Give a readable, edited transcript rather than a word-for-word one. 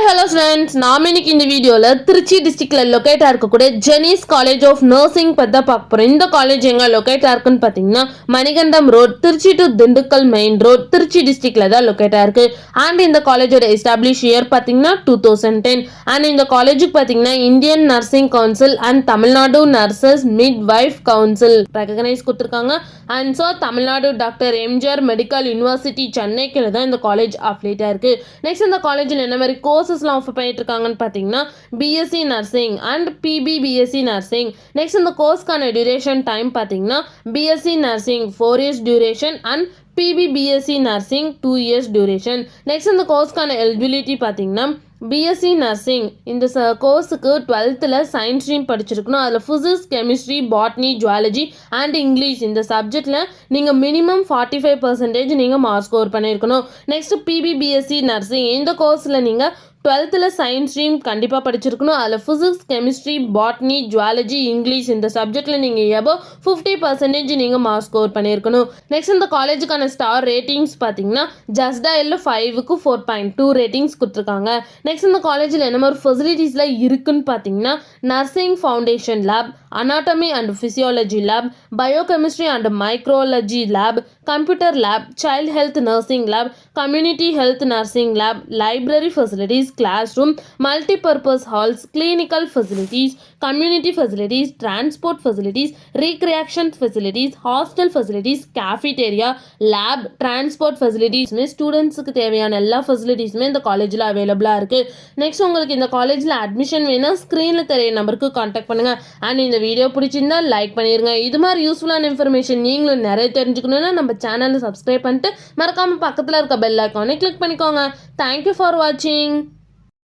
Hello friends, நாம் இன்னைக்கு இந்த வீடியோவில் திருச்சி டிஸ்ட்ரிக்டில் லொக்கேட்டாக இருக்கக்கூடிய ஜெனிஸ் காலேஜ் ஆஃப் நர்சிங் பற்றி தான் பார்க்க போகிறோம். இந்த காலேஜ் எங்கே லொக்கேட்டாக இருக்குன்னு பார்த்தீங்கன்னா Manikandam road, Tiruchi to Dindigul main road, Tiruchi டிஸ்ட்ரிக்டில் தான் லொக்கேட்டாக இருக்குது. அண்ட் இந்த காலேஜோட எஸ்டாப்ளிஷ் இயர் பார்த்தீங்கன்னா 2010. அண்ட் இந்த காலேஜுக்கு பார்த்தீங்கன்னா Indian nursing council and Tamil Nadu nurses midwife council recognise கொடுத்துருக்காங்க. And so Tamil Nadu doctor MGR medical university சென்னைக்கு தான் இந்த காலேஜ் அஃபிலியேட்டாக இருக்குது. நெக்ஸ்ட் இந்த காலேஜில் என்ன மாதிரி கோர்சஸ்லாம் ஆஃபர் பண்ணிட்டு இருக்காங்கன்னு பார்த்தீங்கன்னா BSc nursing and PBBSc nursing. Next இந்த கோர்ஸ்க்கான டியூரேஷன் டைம் பார்த்தீங்கன்னா BSc nursing 4 years duration and PBBSc nursing 2 years duration. Next இந்த கோர்ஸ்க்கான எலிஜிபிலிட்டி பார்த்தீங்கன்னா பிஎஸ்சி நர்சிங் இந்த கோர்ஸுக்கு 12th சயின்ஸ் ஸ்ட்ரீம் படிச்சிருக்கணும். அதில் physics, chemistry, botany, zoology and English இந்த சப்ஜெக்டில் நீங்கள் மினிமம் 45% நீங்கள் மார்க் ஸ்கோர் பண்ணியிருக்கணும். நெக்ஸ்ட் பிபிபிஎஸ்சி நர்சிங் இந்த கோர்ஸில் நீங்கள் 12th சயின்ஸ் ஸ்ட்ரீம் கண்டிப்பாக படிச்சிருக்கணும். அதில் physics, chemistry, botany, zoology, English இந்த சப்ஜெக்டில் நீங்கள் எபோவ் 50% நீங்கள் மார்க் ஸ்கோர் பண்ணியிருக்கணும். நெக்ஸ்ட் இந்த காலேஜுக்கான ஸ்டார் ரேட்டிங்ஸ் பார்த்தீங்கன்னா ஜஸ்டாயில் 5க்கு 4.2 ரேட்டிங்ஸ் கொடுத்துருக்காங்க. நெக்ஸ்ட் இந்த காலேஜில் என்ன மாதிரி ஃபெசிலிட்டிஸ்லாம் இருக்குன்னு பார்த்தீங்கன்னா nursing foundation lab, anatomy and physiology lab, biochemistry and micrology lab, computer lab, child health nursing lab, community health nursing lab, library facilities, classroom, multi-purpose halls, clinical facilities, community facilities, transport facilities, recreation facilities, hostel facilities, cafeteria, lab, transport facilities ஸ்டூடெண்ட்ஸுக்கு தேவையான எல்லா ஃபெசிலிட்டிஸுமே இந்த காலேஜில் அவைலபிளாக இருக்குது. Next உங்களுக்கு இந்த காலேஜில் அட்மிஷன் வேணும் ஸ்க்ரீனில் தெரிய நம்பருக்கு காண்டாக்ட் பண்ணுங்கள். அண்ட் இந்த வீடியோ பிடிச்சிருந்தா லைக் பண்ணிடுங்க. இது மாதிரி யூஸ்ஃபுல்லான இன்ஃபர்மேஷன் நீங்களும் நிறைய தெரிஞ்சுக்கணுன்னா நம்ம சேனலை சப்ஸ்கிரைப் பண்ணிட்டு மறக்காமல் பக்கத்தில் இருக்க பெல் ஐக்கானை கிளிக் பண்ணிக்கோங்க. தேங்க்யூ ஃபார் வாட்சிங்.